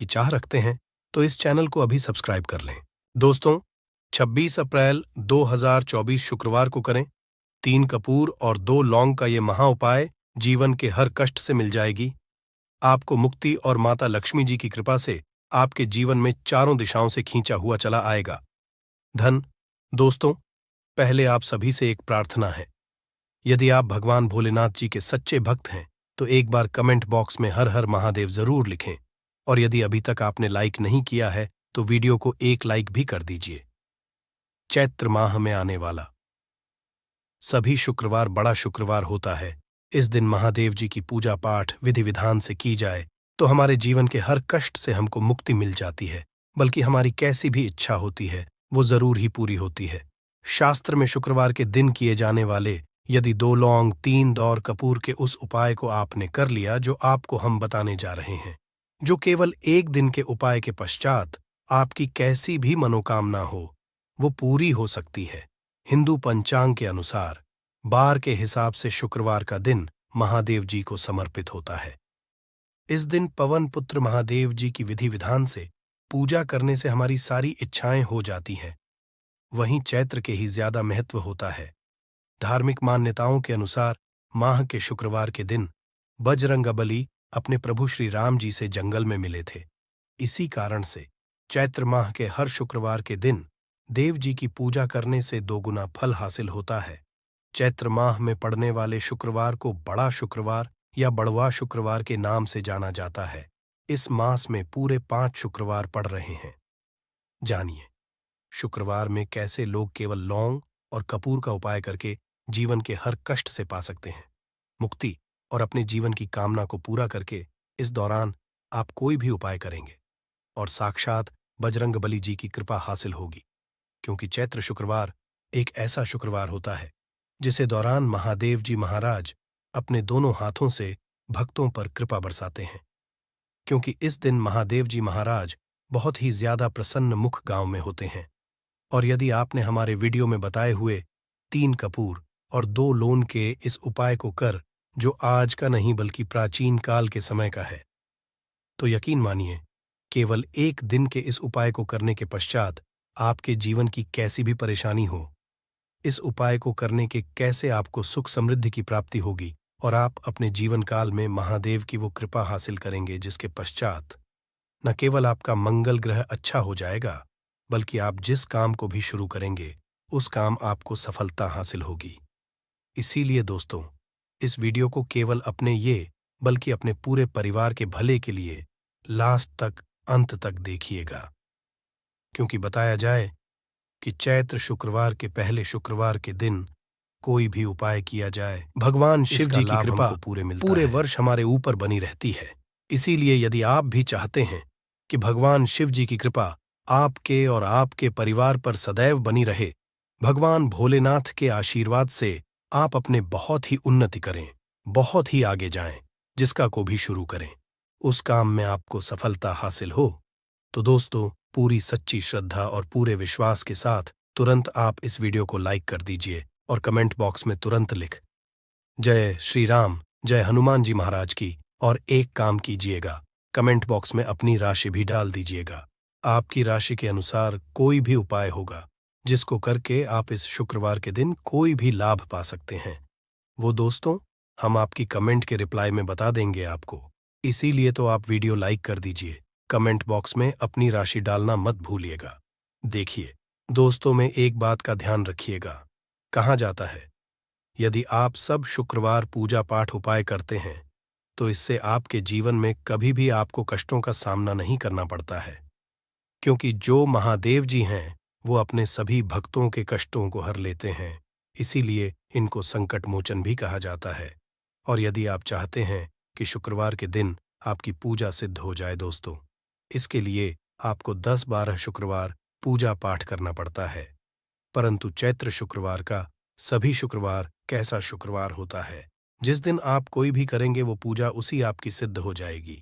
चाह रखते हैं तो इस चैनल को अभी सब्सक्राइब कर लें। दोस्तों, 26 अप्रैल 2024 शुक्रवार को करें 3 कपूर और 2 लौंग का ये महा उपाय जीवन के हर कष्ट से मिल जाएगी। आपको मुक्ति और माता लक्ष्मी जी की कृपा से आपके जीवन में चारों दिशाओं से खींचा हुआ चला आएगा धन। दोस्तों, पहले आप सभी से एक प्रार्थना है। यदि आप भगवान भोलेनाथ जी के सच्चे भक्त हैं तो एक बार कमेंट बॉक्स में हर हर महादेव जरूर लिखें, और यदि अभी तक आपने लाइक नहीं किया है तो वीडियो को एक लाइक भी कर दीजिए। चैत्र माह में आने वाला सभी शुक्रवार बड़ा शुक्रवार होता है। इस दिन महादेव जी की पूजा पाठ विधि विधान से की जाए तो हमारे जीवन के हर कष्ट से हमको मुक्ति मिल जाती है, बल्कि हमारी कैसी भी इच्छा होती है वो जरूर ही पूरी होती है। शास्त्र में शुक्रवार के दिन किए जाने वाले यदि 2 लौंग 3 दौर कपूर के उस उपाय को आपने कर लिया जो आपको हम बताने जा रहे हैं, जो केवल एक दिन के उपाय के पश्चात आपकी कैसी भी मनोकामना हो वो पूरी हो सकती है। हिंदू पंचांग के अनुसार बार के हिसाब से शुक्रवार का दिन महादेव जी को समर्पित होता है। इस दिन पवन पुत्र महादेव जी की विधि विधान से पूजा करने से हमारी सारी इच्छाएं हो जाती हैं। वहीं चैत्र के ही ज्यादा महत्व होता है। धार्मिक मान्यताओं के अनुसार माह के शुक्रवार के दिन बजरंगबली अपने प्रभु श्री राम जी से जंगल में मिले थे। इसी कारण से चैत्र माह के हर शुक्रवार के दिन देव जी की पूजा करने से 2 गुना फल हासिल होता है। चैत्र माह में पड़ने वाले शुक्रवार को बड़ा शुक्रवार या बड़वा शुक्रवार के नाम से जाना जाता है। इस मास में पूरे 5 शुक्रवार पड़ रहे हैं। जानिए शुक्रवार में कैसे लोग केवल लौंग और कपूर का उपाय करके जीवन के हर कष्ट से पा सकते हैं मुक्ति, और अपने जीवन की कामना को पूरा करके इस दौरान आप कोई भी उपाय करेंगे और साक्षात बजरंगबली जी की कृपा हासिल होगी, क्योंकि चैत्र शुक्रवार एक ऐसा शुक्रवार होता है जिसे दौरान महादेव जी महाराज अपने दोनों हाथों से भक्तों पर कृपा बरसाते हैं। क्योंकि इस दिन महादेव जी महाराज बहुत ही ज्यादा प्रसन्न मुख गांव में होते हैं। और यदि आपने हमारे वीडियो में बताए हुए 3 कपूर और 2 लोन के इस उपाय को कर, जो आज का नहीं बल्कि प्राचीन काल के समय का है, तो यकीन मानिए केवल एक दिन के इस उपाय को करने के पश्चात आपके जीवन की कैसी भी परेशानी हो, इस उपाय को करने के कैसे आपको सुख समृद्धि की प्राप्ति होगी और आप अपने जीवन काल में महादेव की वो कृपा हासिल करेंगे जिसके पश्चात न केवल आपका मंगल ग्रह अच्छा हो जाएगा, बल्कि आप जिस काम को भी शुरू करेंगे उस काम आपको सफलता हासिल होगी। इसीलिए दोस्तों, इस वीडियो को केवल अपने ये बल्कि अपने पूरे परिवार के भले के लिए लास्ट तक अंत तक देखिएगा, क्योंकि बताया जाए कि चैत्र शुक्रवार के पहले शुक्रवार के दिन कोई भी उपाय किया जाए भगवान शिव जी की कृपा पूरे वर्ष हमारे ऊपर बनी रहती है। इसीलिए यदि आप भी चाहते हैं कि भगवान शिव जी की कृपा आपके और आपके परिवार पर सदैव बनी रहे, भगवान भोलेनाथ के आशीर्वाद से आप अपने बहुत ही उन्नति करें, बहुत ही आगे जाएं, जिसका को भी शुरू करें उस काम में आपको सफलता हासिल हो, तो दोस्तों पूरी सच्ची श्रद्धा और पूरे विश्वास के साथ तुरंत आप इस वीडियो को लाइक कर दीजिए और कमेंट बॉक्स में तुरंत लिख जय श्री राम, जय हनुमान जी महाराज की, और एक काम कीजिएगा, कमेंट बॉक्स में अपनी राशि भी डाल दीजिएगा। आपकी राशि के अनुसार कोई भी उपाय होगा जिसको करके आप इस शुक्रवार के दिन कोई भी लाभ पा सकते हैं, वो दोस्तों हम आपकी कमेंट के रिप्लाई में बता देंगे आपको। इसीलिए तो आप वीडियो लाइक कर दीजिए, कमेंट बॉक्स में अपनी राशि डालना मत भूलिएगा। देखिए दोस्तों, में एक बात का ध्यान रखिएगा, कहा जाता है यदि आप सब शुक्रवार पूजा पाठ उपाय करते हैं तो इससे आपके जीवन में कभी भी आपको कष्टों का सामना नहीं करना पड़ता है, क्योंकि जो महादेव जी हैं वो अपने सभी भक्तों के कष्टों को हर लेते हैं। इसीलिए इनको संकट मोचन भी कहा जाता है। और यदि आप चाहते हैं कि शुक्रवार के दिन आपकी पूजा सिद्ध हो जाए दोस्तों, इसके लिए आपको 10-12 शुक्रवार पूजा पाठ करना पड़ता है। परंतु चैत्र शुक्रवार का सभी शुक्रवार कैसा शुक्रवार होता है, जिस दिन आप कोई भी करेंगे वो पूजा उसी आपकी सिद्ध हो जाएगी।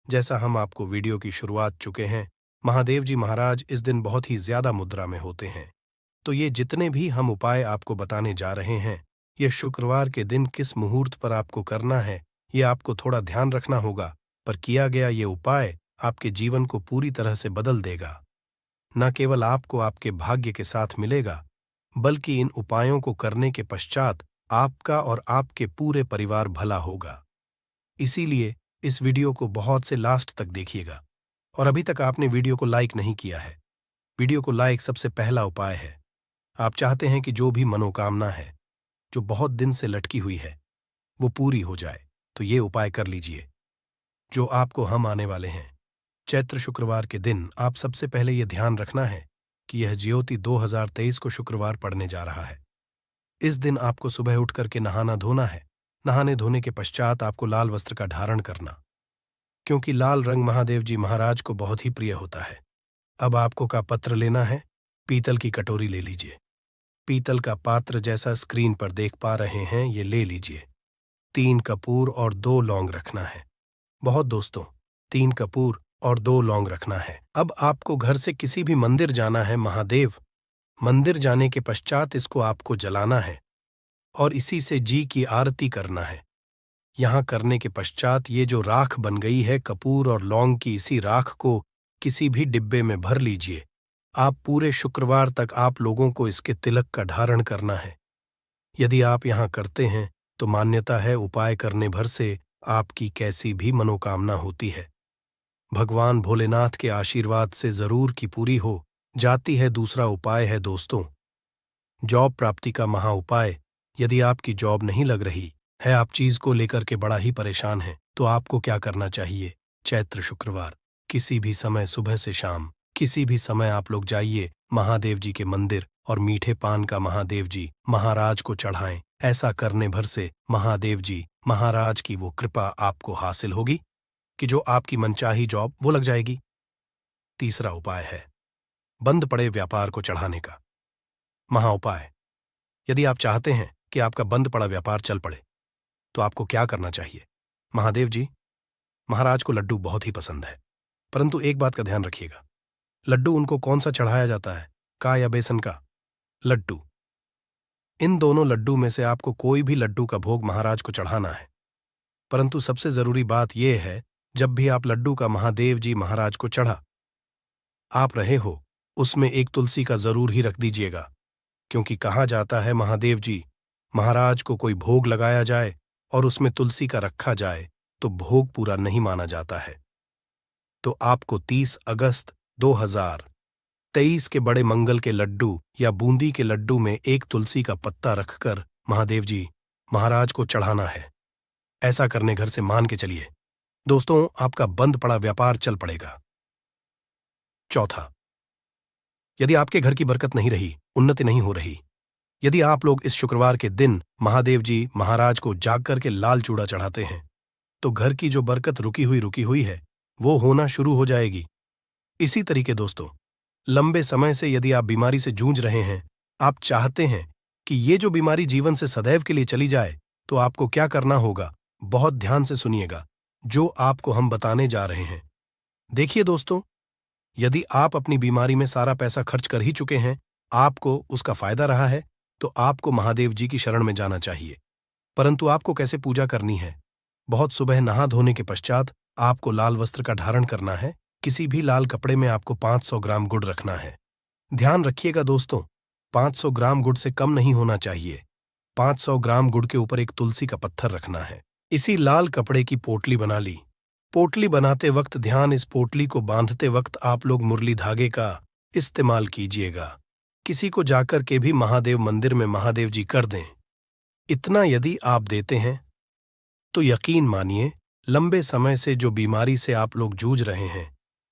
जैसा हम आपको वीडियो की शुरुआत चुके हैं, महादेव जी महाराज इस दिन बहुत ही ज्यादा मुद्रा में होते हैं। तो ये जितने भी हम उपाय आपको बताने जा रहे हैं, ये शुक्रवार के दिन किस मुहूर्त पर आपको करना है ये आपको थोड़ा ध्यान रखना होगा, पर किया गया ये उपाय आपके जीवन को पूरी तरह से बदल देगा। न केवल आपको आपके भाग्य के साथ मिलेगा, बल्कि इन उपायों को करने के पश्चात आपका और आपके पूरे परिवार भला होगा। इसीलिए इस वीडियो को बहुत से लास्ट तक देखिएगा। और अभी तक आपने वीडियो को लाइक नहीं किया है, वीडियो को लाइक सबसे पहला उपाय है। आप चाहते हैं कि जो भी मनोकामना है, जो बहुत दिन से लटकी हुई है, वो पूरी हो जाए, तो ये उपाय कर लीजिए जो आपको हम आने वाले हैं। चैत्र शुक्रवार के दिन आप सबसे पहले ये ध्यान रखना है कि यह ज्योति 2023 को शुक्रवार पड़ने जा रहा है। इस दिन आपको सुबह उठ करके नहाना धोना है। नहाने धोने के पश्चात आपको लाल वस्त्र का धारण करना, क्योंकि लाल रंग महादेव जी महाराज को बहुत ही प्रिय होता है। अब आपको का पत्र लेना है, पीतल की कटोरी ले लीजिए। पीतल का पात्र जैसा स्क्रीन पर देख पा रहे हैं ये ले लीजिए। 3 कपूर और 2 लौंग रखना है। बहुत दोस्तों, 3 कपूर और 2 लौंग रखना है। अब आपको घर से किसी भी मंदिर जाना है। महादेव मंदिर जाने के पश्चात इसको आपको जलाना है और इसी से जी की आरती करना है। यहाँ करने के पश्चात ये जो राख बन गई है कपूर और लौंग की, इसी राख को किसी भी डिब्बे में भर लीजिए। आप पूरे शुक्रवार तक आप लोगों को इसके तिलक का धारण करना है। यदि आप यहाँ करते हैं तो मान्यता है उपाय करने भर से आपकी कैसी भी मनोकामना होती है, भगवान भोलेनाथ के आशीर्वाद से जरूर की पूरी हो जाती है। दूसरा उपाय है दोस्तों, जॉब प्राप्ति का महा उपाय। यदि आपकी जॉब नहीं लग रही है, आप चीज को लेकर के बड़ा ही परेशान हैं, तो आपको क्या करना चाहिए? चैत्र शुक्रवार किसी भी समय सुबह से शाम किसी भी समय आप लोग जाइए महादेव जी के मंदिर और मीठे पान का महादेव जी महाराज को चढ़ाएं। ऐसा करने भर से महादेव जी महाराज की वो कृपा आपको हासिल होगी कि जो आपकी मनचाही जॉब वो लग जाएगी। तीसरा उपाय है बंद पड़े व्यापार को चढ़ाने का महा उपाय। यदि आप चाहते हैं कि आपका बंद पड़ा व्यापार चल पड़े, तो आपको क्या करना चाहिए? महादेव जी महाराज को लड्डू बहुत ही पसंद है, परंतु एक बात का ध्यान रखिएगा, लड्डू उनको कौन सा चढ़ाया जाता है, का या बेसन का? लड्डू। इन दोनों लड्डू में से आपको कोई भी लड्डू का भोग महाराज को चढ़ाना है। परंतु सबसे जरूरी बात यह है, जब भी आप लड्डू का महादेव जी महाराज को चढ़ा आप रहे हो, उसमें एक तुलसी का जरूर ही रख दीजिएगा, क्योंकि कहा जाता है महादेव जी महाराज को कोई भोग लगाया जाए और उसमें तुलसी का रखा जाए तो भोग पूरा नहीं माना जाता है। तो आपको 30 अगस्त 2023 के बड़े मंगल के लड्डू या बूंदी के लड्डू में एक तुलसी का पत्ता रखकर महादेव जी महाराज को चढ़ाना है। ऐसा करने घर से मान के चलिए दोस्तों, आपका बंद पड़ा व्यापार चल पड़ेगा। चौथा, यदि आपके घर की बरकत नहीं रही, उन्नति नहीं हो रही, यदि आप लोग इस शुक्रवार के दिन महादेव जी महाराज को जाग करके लाल चूड़ा चढ़ाते हैं, तो घर की जो बरकत रुकी हुई है वो होना शुरू हो जाएगी। इसी तरीके दोस्तों, लंबे समय से यदि आप बीमारी से जूझ रहे हैं, आप चाहते हैं कि ये जो बीमारी जीवन से सदैव के लिए चली जाए, तो आपको क्या करना होगा? बहुत ध्यान से सुनिएगा जो आपको हम बताने जा रहे हैं। देखिए दोस्तों, यदि आप अपनी बीमारी में सारा पैसा खर्च कर ही चुके हैं, आपको उसका फायदा रहा है, तो आपको महादेव जी की शरण में जाना चाहिए। परंतु आपको कैसे पूजा करनी है? बहुत सुबह नहा धोने के पश्चात आपको लाल वस्त्र का धारण करना है। किसी भी लाल कपड़े में आपको 500 ग्राम गुड़ रखना है। ध्यान रखिएगा दोस्तों, 500 ग्राम गुड़ से कम नहीं होना चाहिए। 500 ग्राम गुड़ के ऊपर एक तुलसी का पत्थर रखना है। इसी लाल कपड़े की पोटली बना ली। पोटली बनाते वक्त ध्यान, इस पोटली को बांधते वक्त आप लोग मुरली धागे का इस्तेमाल कीजिएगा। किसी को जाकर के भी महादेव मंदिर में महादेव जी कर दें। इतना यदि आप देते हैं तो यकीन मानिए, लंबे समय से जो बीमारी से आप लोग जूझ रहे हैं,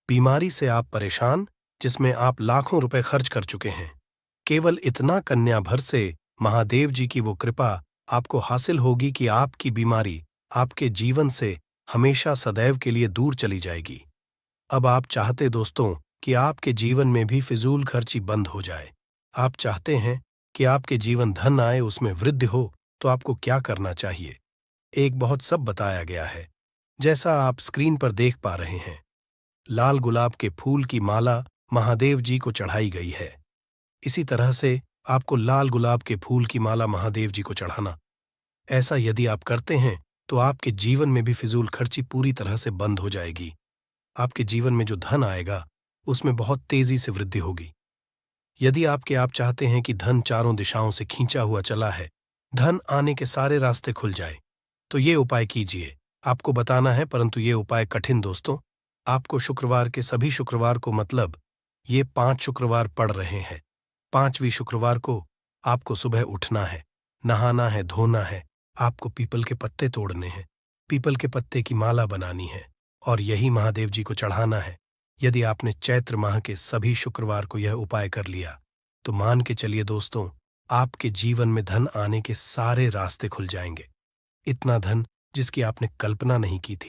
बीमारी से आप परेशान, जिसमें आप लाखों रुपए खर्च कर चुके हैं, केवल इतना कन्या भर से महादेव जी की वो कृपा आपको हासिल होगी कि आपकी बीमारी आपके जीवन से हमेशा सदैव के लिए दूर चली जाएगी। अब आप चाहते दोस्तों कि आपके जीवन में भी फिजूल खर्ची बंद हो जाए, आप चाहते हैं कि आपके जीवन धन आए, उसमें वृद्धि हो, तो आपको क्या करना चाहिए? एक बहुत सब बताया गया है, जैसा आप स्क्रीन पर देख पा रहे हैं। लाल गुलाब के फूल की माला महादेव जी को चढ़ाई गई है। इसी तरह से आपको लाल गुलाब के फूल की माला महादेव जी को चढ़ाना। ऐसा यदि आप करते हैं तो आपके जीवन में भी फिजूल खर्ची पूरी तरह से बंद हो जाएगी। आपके जीवन में जो धन आएगा उसमें बहुत तेजी से वृद्धि होगी। यदि आप चाहते हैं कि धन चारों दिशाओं से खींचा हुआ चला है, धन आने के सारे रास्ते खुल जाए, तो ये उपाय कीजिए। आपको बताना है, परंतु ये उपाय कठिन दोस्तों। आपको शुक्रवार के सभी शुक्रवार को, मतलब ये 5 शुक्रवार पड़ रहे हैं, 5वीं शुक्रवार को आपको सुबह उठना है, नहाना है, धोना है, आपको पीपल के पत्ते तोड़ने हैं, पीपल के पत्ते की माला बनानी है और यही महादेव जी को चढ़ाना है। यदि आपने चैत्र माह के सभी शुक्रवार को यह उपाय कर लिया, तो मान के चलिए दोस्तों, आपके जीवन में धन आने के सारे रास्ते खुल जाएंगे। इतना धन जिसकी आपने कल्पना नहीं की थी।